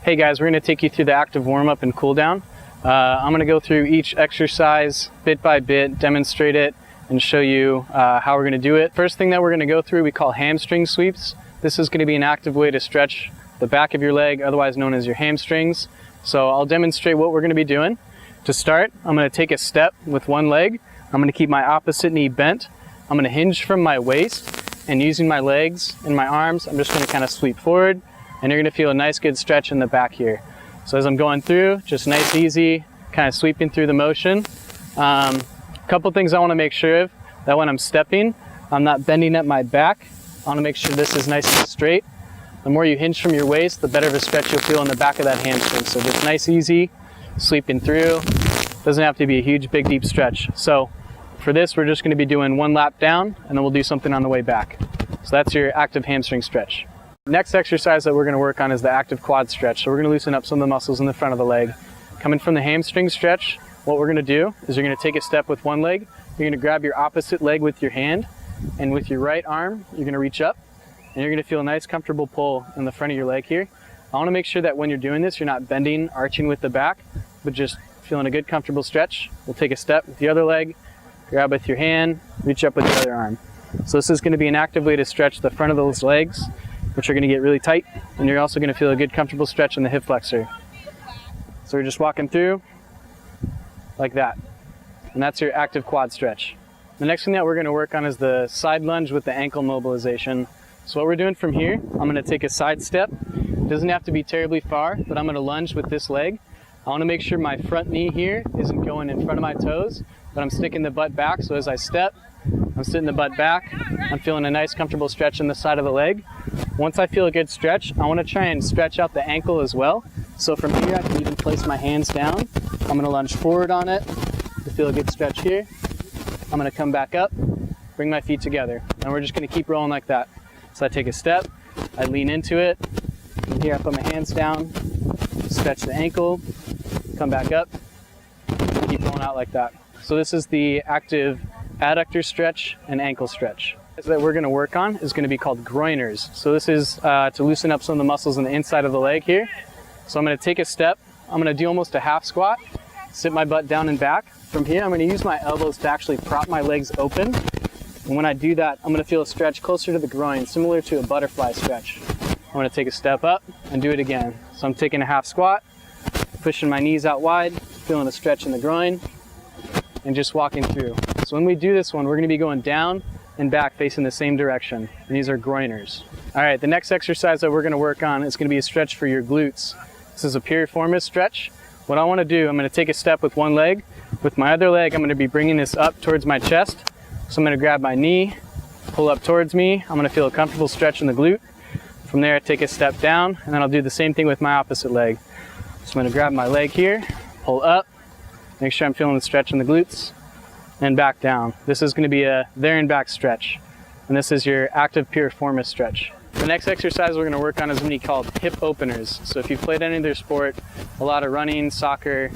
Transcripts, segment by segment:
Hey guys, we're going to take you through the active warm-up and cool-down. I'm going to go through each exercise bit by bit, demonstrate it, and show you how we're going to do it. First thing that we're going to go through we call hamstring sweeps. This is going to be an active way to stretch the back of your leg, otherwise known as your hamstrings. So I'll demonstrate what we're going to be doing. To start, I'm going to take a step with one leg. I'm going to keep my opposite knee bent. I'm going to hinge from my waist, and using my legs and my arms, I'm just going to kind of sweep forward, and you're going to feel a nice good stretch in the back here. So as I'm going through, just nice, easy, kind of sweeping through the motion. A couple things I want to make sure of, that when I'm stepping, I'm not bending at my back. I want to make sure this is nice and straight. The more you hinge from your waist, the better of a stretch you'll feel in the back of that hamstring. So just nice, easy, sweeping through. Doesn't have to be a huge, big, deep stretch. So for this, we're just going to be doing one lap down, and then we'll do something on the way back. So that's your active hamstring stretch. Next exercise that we're going to work on is the active quad stretch. So we're going to loosen up some of the muscles in the front of the leg. Coming from the hamstring stretch, what we're going to do is you're going to take a step with one leg. You're going to grab your opposite leg with your hand, and with your right arm, you're going to reach up, and you're going to feel a nice comfortable pull in the front of your leg here. I want to make sure that when you're doing this, you're not bending, arching with the back, but just feeling a good comfortable stretch. We'll take a step with the other leg, grab with your hand, reach up with the other arm. So this is going to be an active way to stretch the front of those legs, which are going to get really tight, and you're also going to feel a good comfortable stretch in the hip flexor. So we're just walking through like that, and that's your active quad stretch. The next thing that we're going to work on is the side lunge with the ankle mobilization. So what we're doing from here, I'm going to take a side step. It doesn't have to be terribly far, but I'm going to lunge with this leg. I want to make sure my front knee here isn't going in front of my toes, but I'm sticking the butt back. So as I step, I'm sitting the butt back. I'm feeling a nice comfortable stretch in the side of the leg. Once I feel a good stretch, I want to try and stretch out the ankle as well. So from here, I can even place my hands down. I'm going to lunge forward on it to feel a good stretch here. I'm going to come back up, bring my feet together, and we're just going to keep rolling like that. So I take a step, I lean into it. From here, I put my hands down, stretch the ankle, come back up, keep rolling out like that. So this is the active adductor stretch and ankle stretch. That we're going to work on is going to be called groiners. So this is to loosen up some of the muscles on the inside of the leg here. So I'm going to take a step. I'm going to do almost a half squat, sit my butt down and back. From here, I'm going to use my elbows to actually prop my legs open. And when I do that, I'm going to feel a stretch closer to the groin, similar to a butterfly stretch. I'm going to take a step up and do it again. So I'm taking a half squat, pushing my knees out wide, feeling a stretch in the groin, and just walking through. So when we do this one, we're going to be going down and back facing the same direction. And these are groiners. All right, the next exercise that we're going to work on is going to be a stretch for your glutes. This is a piriformis stretch. What I want to do, I'm going to take a step with one leg. With my other leg, I'm going to be bringing this up towards my chest. So I'm going to grab my knee, pull up towards me. I'm going to feel a comfortable stretch in the glute. From there, I take a step down, and then I'll do the same thing with my opposite leg. So I'm going to grab my leg here, pull up, make sure I'm feeling the stretch in the glutes, and back down. This is going to be a there and back stretch, and this is your active piriformis stretch. The next exercise we're going to work on is going to be called hip openers. So if you've played any other sport, a lot of running, soccer,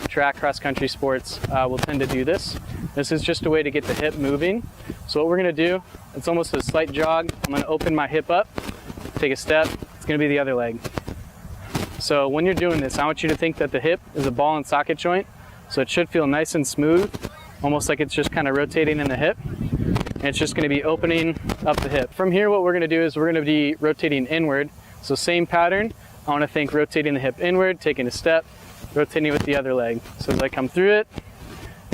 track, cross-country sports will tend to do this. This is just a way to get the hip moving. So what we're going to do, it's almost a slight jog. I'm going to open my hip up, take a step. It's going to be the other leg. So when you're doing this, I want you to think that the hip is a ball and socket joint. So it should feel nice and smooth, almost like it's just kind of rotating in the hip. And it's just going to be opening up the hip. From here, what we're going to do is we're going to be rotating inward. So same pattern. I want to think rotating the hip inward, taking a step, rotating with the other leg. So as I come through it,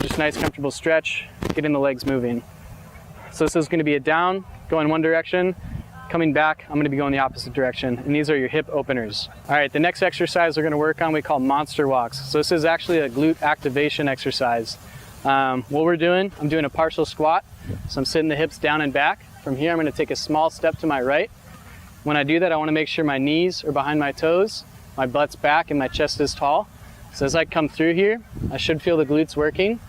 just nice comfortable stretch, getting the legs moving. So this is going to be a down, going one direction, coming back, I'm going to be going the opposite direction, and these are your hip openers. All right, the next exercise we're going to work on we call monster walks. So this is actually a glute activation exercise. What we're doing, I'm doing a partial squat, so I'm sitting the hips down and back. From here, I'm going to take a small step to my right. When I do that, I want to make sure my knees are behind my toes, my butt's back, and my chest is tall. So as I come through here, I should feel the glutes working.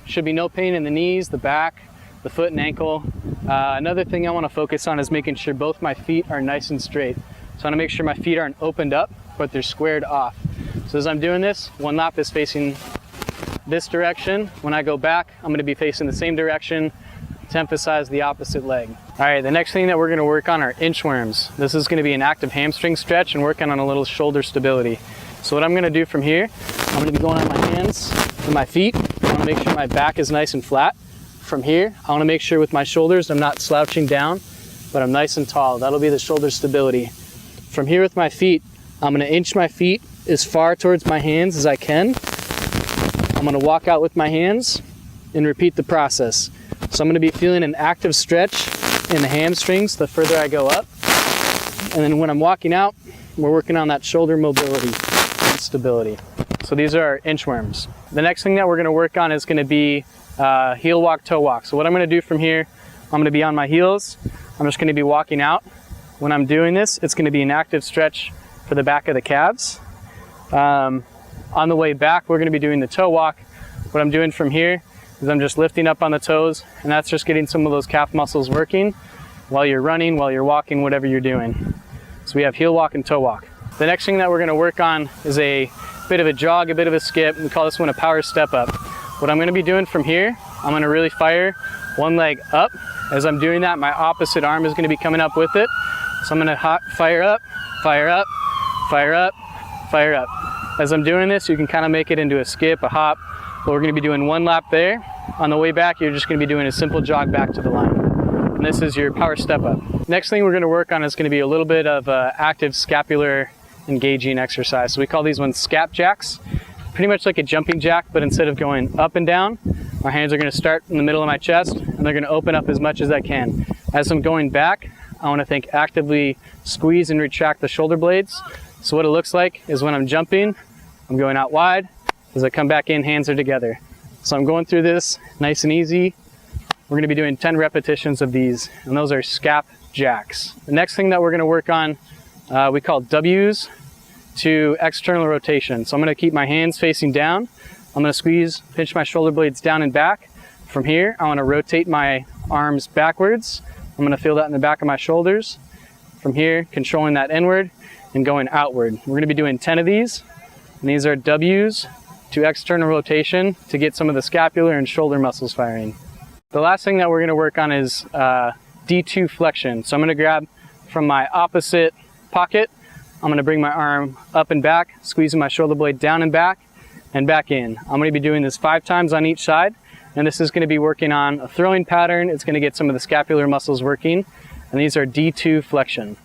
Should be no pain in the knees, the back, the foot and ankle. Another thing I want to focus on is making sure both my feet are nice and straight. So I want to make sure my feet aren't opened up, but they're squared off. So as I'm doing this, one lap is facing this direction. When I go back, I'm going to be facing the same direction to emphasize the opposite leg. All right, the next thing that we're gonna work on are inchworms. This is gonna be an active hamstring stretch and working on a little shoulder stability. So what I'm gonna do from here, I'm gonna be going on my hands and my feet. I wanna make sure my back is nice and flat. From here, I wanna make sure with my shoulders, I'm not slouching down, but I'm nice and tall. That'll be the shoulder stability. From here with my feet, I'm gonna inch my feet as far towards my hands as I can. I'm gonna walk out with my hands and repeat the process. So I'm gonna be feeling an active stretch in the hamstrings the further I go up. And then when I'm walking out, we're working on that shoulder mobility and stability. So these are our inchworms. The next thing that we're gonna work on is gonna be heel walk, toe walk. So what I'm gonna do from here, I'm gonna be on my heels. I'm just gonna be walking out. When I'm doing this, it's gonna be an active stretch for the back of the calves. On the way back, we're gonna be doing the toe walk. What I'm doing from here is I'm just lifting up on the toes, and that's just getting some of those calf muscles working while you're running, while you're walking, whatever you're doing. So we have heel walk and toe walk. The next thing that we're gonna work on is a bit of a jog, a bit of a skip. We call this one a power step up. What I'm gonna be doing from here, I'm gonna really fire one leg up. As I'm doing that, my opposite arm is gonna be coming up with it. So I'm gonna fire up, fire up, fire up, fire up. As I'm doing this, you can kind of make it into a skip, a hop. But we're gonna be doing one lap there. On the way back, you're just gonna be doing a simple jog back to the line. And this is your power step up. Next thing we're gonna work on is gonna be a little bit of active scapular engaging exercise. So we call these ones SCAP jacks. Pretty much like a jumping jack, but instead of going up and down, my hands are gonna start in the middle of my chest, and they're gonna open up as much as I can. As I'm going back, I wanna actively squeeze and retract the shoulder blades. So what it looks like is when I'm jumping, I'm going out wide. As I come back in, hands are together. So I'm going through this nice and easy. We're gonna be doing 10 repetitions of these, and those are SCAP jacks. The next thing that we're gonna work on, we call W's to external rotation. So I'm gonna keep my hands facing down. I'm gonna squeeze, pinch my shoulder blades down and back. From here, I wanna rotate my arms backwards. I'm gonna feel that in the back of my shoulders. From here, controlling that inward and going outward. We're gonna be doing 10 of these. And these are W's to external rotation to get some of the scapular and shoulder muscles firing. The last thing that we're gonna work on is D2 flexion. So I'm gonna grab from my opposite pocket. I'm gonna bring my arm up and back, squeezing my shoulder blade down and back in. I'm gonna be doing this 5 times on each side. And this is gonna be working on a throwing pattern. It's gonna get some of the scapular muscles working. And these are D2 flexion.